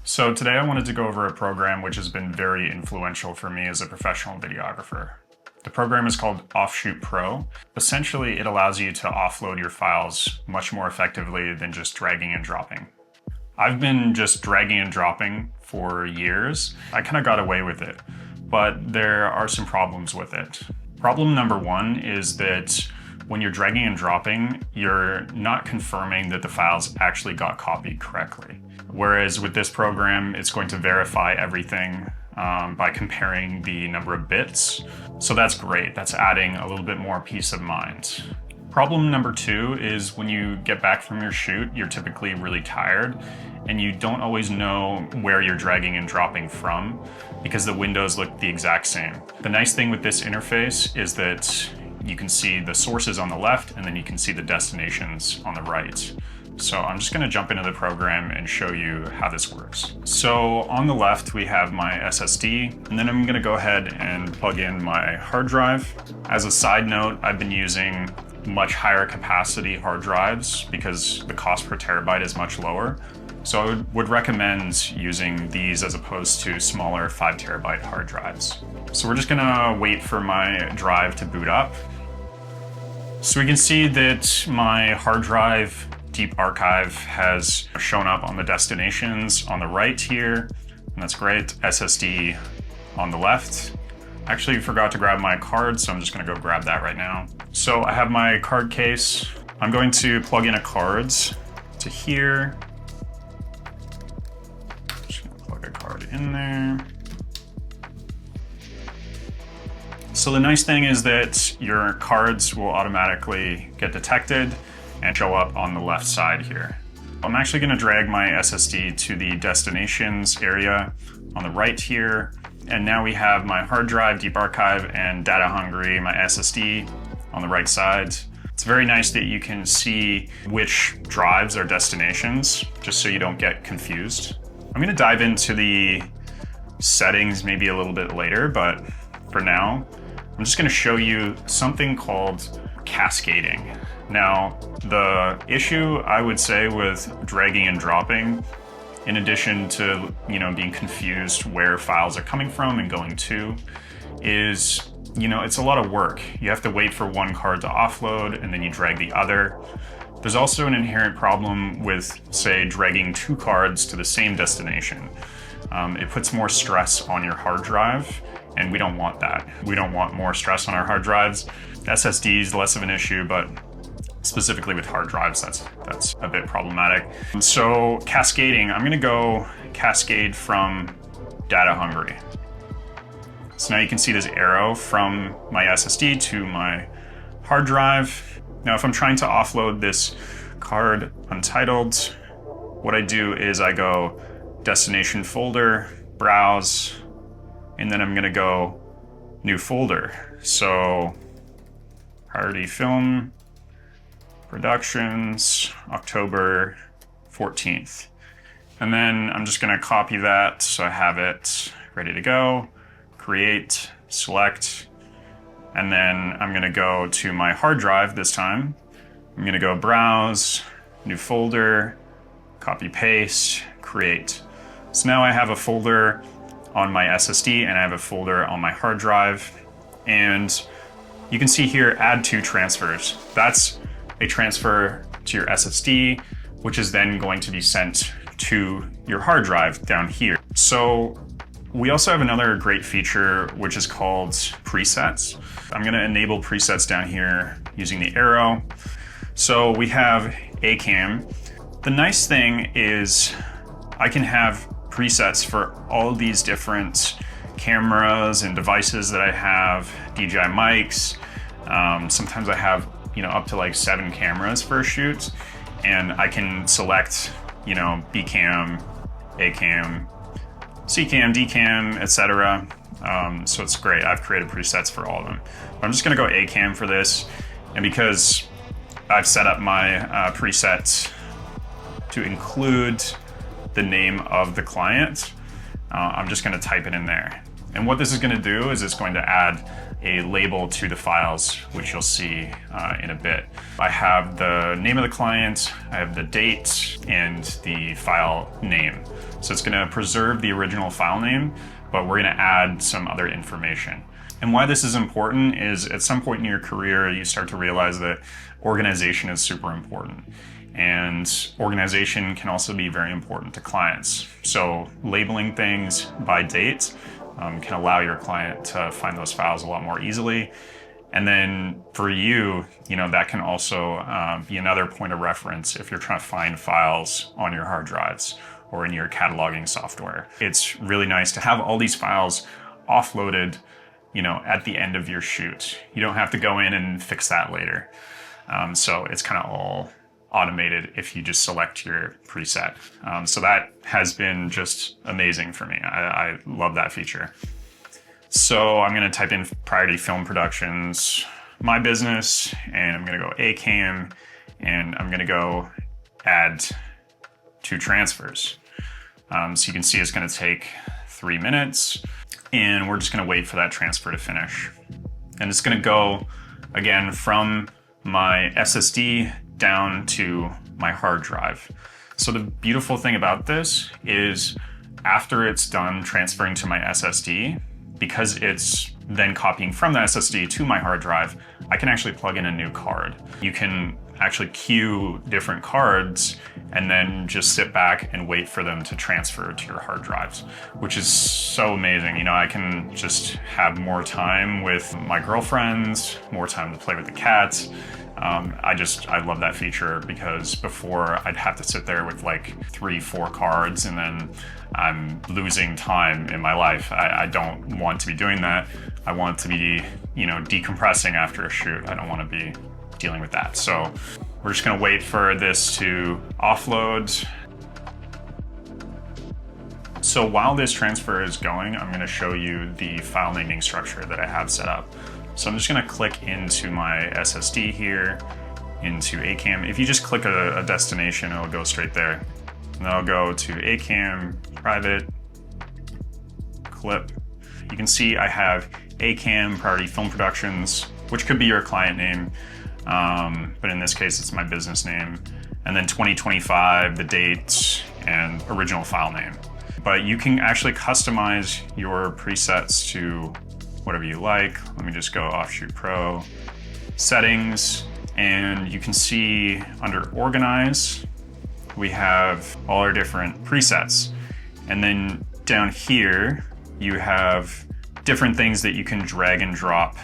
So today I wanted to go over a program which has been very influential for me as a professional videographer. The program is called Offshoot Pro. Essentially, it allows you to offload your files much more effectively than just dragging and dropping. I've been just dragging and dropping for years. I kind of got away with it, but there are some problems with it. Problem number one is that when you're dragging and dropping, you're not confirming that the files actually got copied correctly. Whereas with this program, it's going to verify everything by comparing the number of bits. So that's great. That's adding a little bit more peace of mind. Problem number two is when you get back from your shoot, you're typically really tired and you don't always know where you're dragging and dropping from because the windows look the exact same. The nice thing with this interface is that you can see the sources on the left and then you can see the destinations on the right. So I'm just gonna jump into the program and show you how this works. So on the left, we have my SSD, and then I'm gonna go ahead and plug in my hard drive. As a side note, I've been using much higher capacity hard drives because the cost per terabyte is much lower. So I would recommend using these as opposed to smaller 5 terabyte hard drives. So we're just gonna wait for my drive to boot up. So we can see that my hard drive deep archive has shown up on the destinations on the right here, and that's great. SSD on the left. Actually forgot to grab my card, so I'm just gonna go grab that right now. So I have my card case. I'm going to plug in a cards to here. Just gonna plug a card in there. So the nice thing is that your cards will automatically get detected and show up on the left side here. I'm actually gonna drag my SSD to the destinations area on the right here. And now we have my hard drive, deep archive, and data hungry, my SSD on the right side. It's very nice that you can see which drives are destinations, just so you don't get confused. I'm gonna dive into the settings maybe a little bit later, but for now, I'm just gonna show you something called cascading. Now, the issue I would say with dragging and dropping, in addition to being confused where files are coming from and going to, is it's a lot of work. You have to wait for one card to offload and then you drag the other. There's also an inherent problem with, say, dragging 2 cards to the same destination. It puts more stress on your hard drive, and we don't want that. We don't want more stress on our hard drives. SSD is less of an issue, but specifically with hard drives, that's a bit problematic. So cascading, I'm gonna go cascade from data hungry. So now you can see this arrow from my SSD to my hard drive. Now, if I'm trying to offload this card untitled, what I do is I go destination folder, browse, and then I'm gonna go new folder. So priority film, Productions, October 14th. And then I'm just gonna copy that so I have it ready to go, create, select, and then I'm gonna go to my hard drive this time. I'm gonna go browse, new folder, copy paste, create. So now I have a folder on my SSD and I have a folder on my hard drive. And you can see here, add 2 transfers. That's a transfer to your SSD, which is then going to be sent to your hard drive down here. So we also have another great feature, which is called presets. I'm gonna enable presets down here using the arrow. So we have ACAM. The nice thing is I can have presets for all of these different cameras and devices that I have, DJI mics. Sometimes I have up to like 7 cameras for a shoot, and I can select, B-cam, A-cam, C-cam, D-cam, etc. So it's great. I've created presets for all of them. But I'm just gonna go A-cam for this, and because I've set up my preset to include the name of the client, I'm just gonna type it in there. And what this is going to do is it's going to add a label to the files, which you'll see in a bit. I have the name of the client, I have the date, and the file name. So it's going to preserve the original file name, but we're going to add some other information. And why this is important is at some point in your career, you start to realize that organization is super important. And organization can also be very important to clients. So labeling things by date can allow your client to find those files a lot more easily. And then for you, that can also be another point of reference if you're trying to find files on your hard drives or in your cataloging software. It's really nice to have all these files offloaded, at the end of your shoot. You don't have to go in and fix that later. So it's kind of all automated if you just select your preset. So that has been just amazing for me. I love that feature. So I'm gonna type in Priority Film Productions, my business, and I'm gonna go ACAM, and I'm gonna go add 2 transfers. So you can see it's gonna take 3 minutes, and we're just gonna wait for that transfer to finish. And it's gonna go, again, from my SSD down to my hard drive. So the beautiful thing about this is after it's done transferring to my SSD, because it's then copying from the SSD to my hard drive, I can actually plug in a new card. You can actually queue different cards and then just sit back and wait for them to transfer to your hard drives, which is so amazing. I can just have more time with my girlfriends, more time to play with the cats. I love that feature, because before I'd have to sit there with like 3-4 cards and then I'm losing time in my life. I don't want to be doing that. I want to be, decompressing after a shoot. I don't want to be dealing with that. So we're just gonna wait for this to offload. So while this transfer is going, I'm gonna show you the file naming structure that I have set up. So I'm just gonna click into my SSD here, into ACAM. If you just click a destination, it'll go straight there. And then I'll go to ACAM, private, clip. You can see I have ACAM, Priority Film Productions, which could be your client name, but in this case, it's my business name. And then 2025, the date, and original file name. But you can actually customize your presets to whatever you like. Let me just go Offshoot Pro, settings, and you can see under organize, we have all our different presets. And then down here, you have different things that you can drag and drop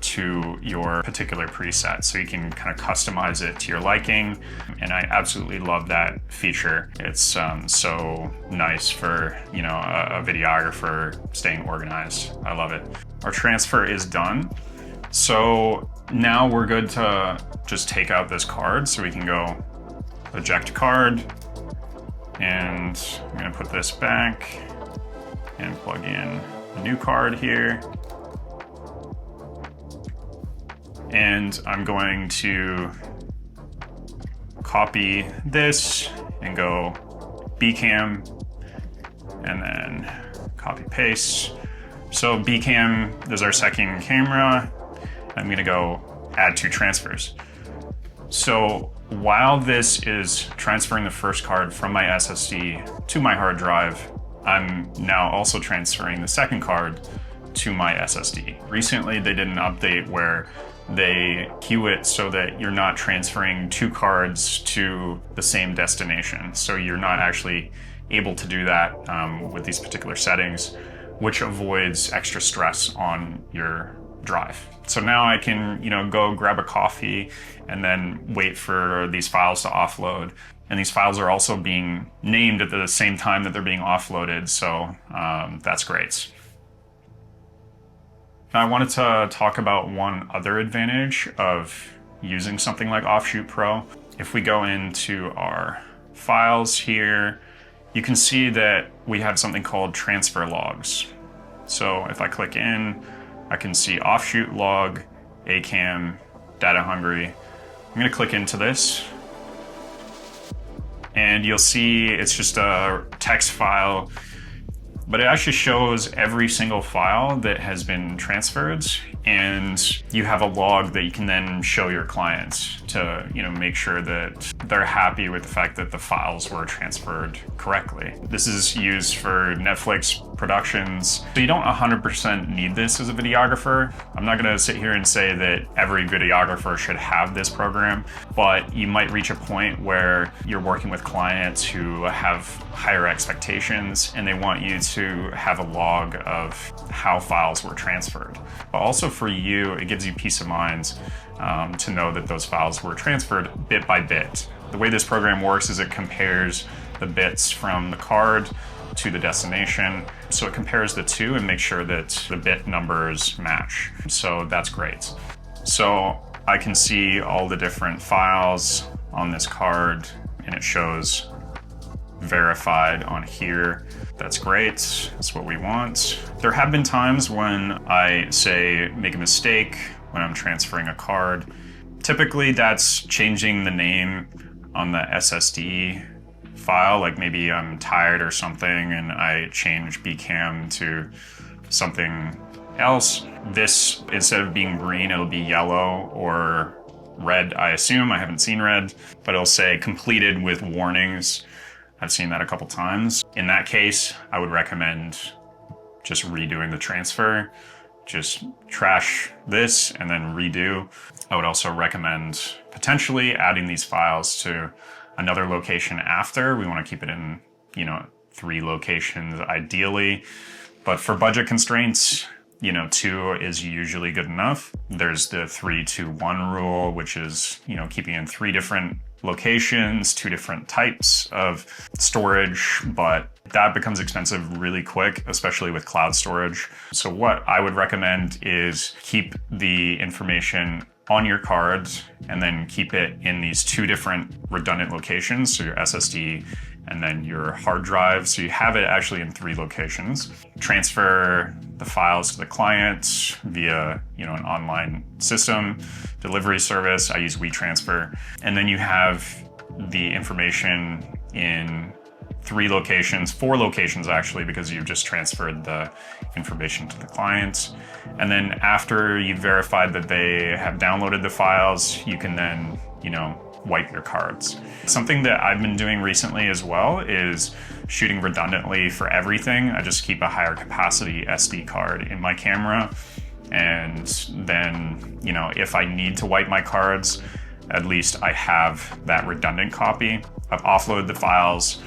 to your particular preset. So you can kind of customize it to your liking. And I absolutely love that feature. It's so nice for, a videographer staying organized. I love it. Our transfer is done. So now we're good to just take out this card. So we can go eject card, and I'm gonna put this back and plug in a new card here. And I'm going to copy this and go BCam, and then copy paste. So BCam is our second camera. I'm gonna go add 2 transfers. So while this is transferring the first card from my SSD to my hard drive, I'm now also transferring the second card to my SSD. Recently, they did an update where they queue it so that you're not transferring 2 cards to the same destination. So you're not actually able to do that with these particular settings, which avoids extra stress on your drive. So now I can, go grab a coffee and then wait for these files to offload. And these files are also being named at the same time that they're being offloaded. So that's great. Now, I wanted to talk about one other advantage of using something like Offshoot Pro. If we go into our files here, you can see that we have something called transfer logs. So if I click in, I can see offshoot log, ACAM, data hungry. I'm gonna click into this, and you'll see it's just a text file. but it actually shows every single file that has been transferred, and you have a log that you can then show your clients to, make sure that they're happy with the fact that the files were transferred correctly. This is used for Netflix productions. So you don't 100% need this as a videographer. I'm not gonna sit here and say that every videographer should have this program, but you might reach a point where you're working with clients who have higher expectations and they want you to have a log of how files were transferred. But also for you, it gives you peace of mind to know that those files were transferred bit by bit. The way this program works is it compares the bits from the card to the destination. So it compares the two and makes sure that the bit numbers match. So that's great. So I can see all the different files on this card and it shows verified on here. That's great. That's what we want. There have been times when I say make a mistake when I'm transferring a card. Typically that's changing the name on the SSD file, like maybe I'm tired or something and I change BCAM to something else. This, instead of being green, it'll be yellow or red, I assume. I haven't seen red, but it'll say completed with warnings. I've seen that a couple times. In that case, I would recommend just redoing the transfer. Just trash this and then redo. I would also recommend potentially adding these files to another location after. We want to keep it in, 3 locations ideally. But for budget constraints, 2 is usually good enough. There's the 3-2-1 rule, which is, keeping in 3 different locations, 2 different types of storage, but that becomes expensive really quick, especially with cloud storage. So what I would recommend is keep the information on your cards and then keep it in these 2 different redundant locations. So your SSD and then your hard drive. So you have it actually in 3 locations. Transfer the files to the client via, an online system, delivery service. I use WeTransfer. And then you have the information in 3 locations, 4 locations actually, because you've just transferred the information to the client. And then after you've verified that they have downloaded the files, you can then, wipe your cards. Something that I've been doing recently as well is shooting redundantly for everything. I just keep a higher capacity SD card in my camera. And then, if I need to wipe my cards, at least I have that redundant copy. I've offloaded the files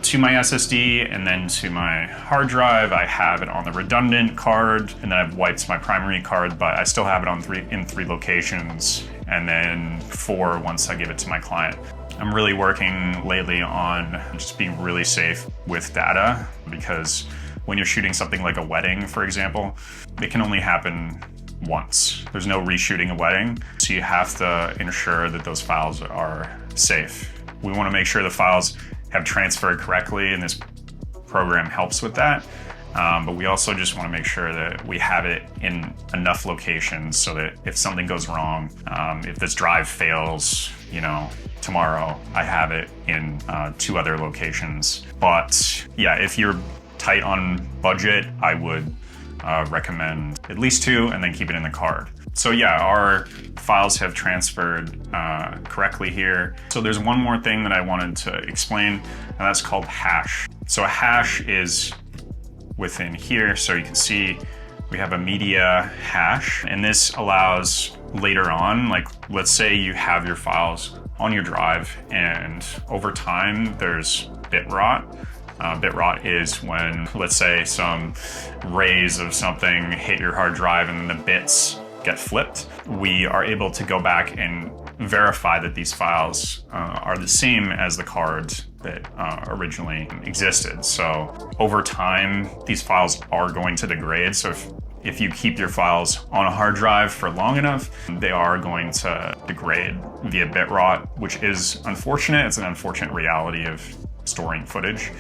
to my SSD and then to my hard drive. I have it on the redundant card, and then I've wiped my primary card, but I still have it in 3 locations, and then 4 once I give it to my client. I'm really working lately on just being really safe with data, because when you're shooting something like a wedding, for example, it can only happen once. There's no reshooting a wedding, so you have to ensure that those files are safe. We want to make sure the files have transferred correctly, and this program helps with that. But we also just want to make sure that we have it in enough locations so that if something goes wrong, if this drive fails, tomorrow, I have it in 2 other locations. But yeah, if you're tight on budget, I would recommend at least 2 and then keep it in the card. So yeah, our files have transferred correctly here. So there's one more thing that I wanted to explain, and that's called hash. So a hash is within here. So you can see we have a media hash, and this allows later on, like let's say you have your files on your drive and over time there's bit rot. Bit rot is when, let's say, some rays of something hit your hard drive and then the bits get flipped. We are able to go back and verify that these files are the same as the cards that originally existed. So over time, these files are going to degrade. So if you keep your files on a hard drive for long enough, they are going to degrade via bit rot, which is unfortunate. It's an unfortunate reality of storing footage.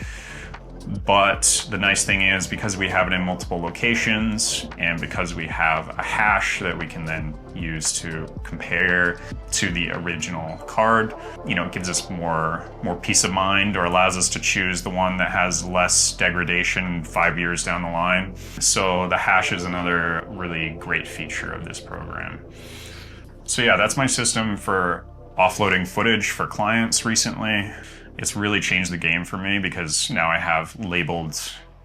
But the nice thing is, because we have it in multiple locations and because we have a hash that we can then use to compare to the original card, it gives us more peace of mind, or allows us to choose the one that has less degradation 5 years down the line. So the hash is another really great feature of this program. So yeah, that's my system for offloading footage for clients recently. It's really changed the game for me because now I have labeled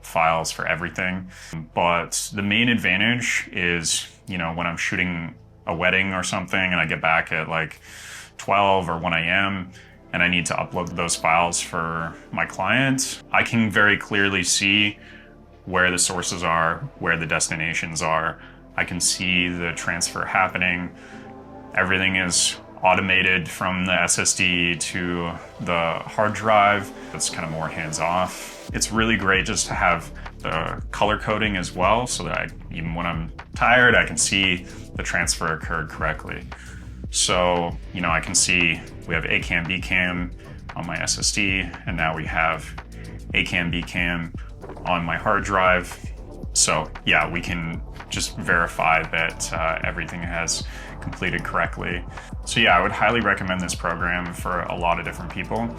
files for everything. But the main advantage is, when I'm shooting a wedding or something and I get back at like 12 or 1 a.m. and I need to upload those files for my client, I can very clearly see where the sources are, where the destinations are. I can see the transfer happening. Everything is automated from the SSD to the hard drive. It's kind of more hands-off. It's really great just to have the color coding as well, so that even when I'm tired, I can see the transfer occurred correctly. So, I can see we have ACAM, BCAM on my SSD, and now we have ACAM, BCAM on my hard drive. So yeah, we can just verify that everything has completed correctly. So yeah, I would highly recommend this program for a lot of different people,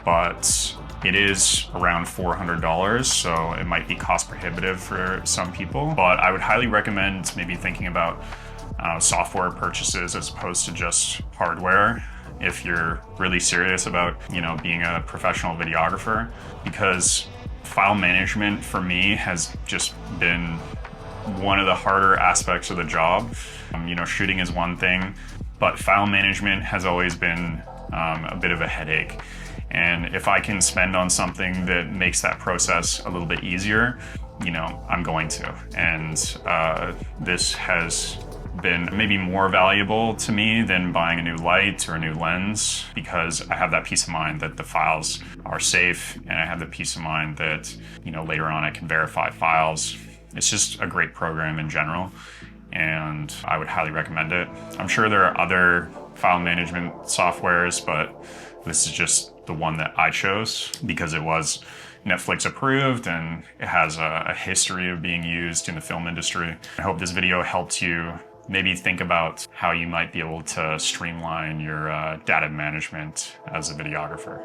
but it is around $400, so it might be cost prohibitive for some people. But I would highly recommend maybe thinking about software purchases as opposed to just hardware if you're really serious about, being a professional videographer, because file management for me has just been one of the harder aspects of the job. Shooting is one thing, but file management has always been a bit of a headache. And if I can spend on something that makes that process a little bit easier, I'm going to. And this has been maybe more valuable to me than buying a new light or a new lens, because I have that peace of mind that the files are safe, and I have the peace of mind that, later on I can verify files. It's just a great program in general, and I would highly recommend it. I'm sure there are other file management softwares, but this is just the one that I chose because it was Netflix approved and it has a history of being used in the film industry. I hope this video helped you maybe think about how you might be able to streamline your data management as a videographer.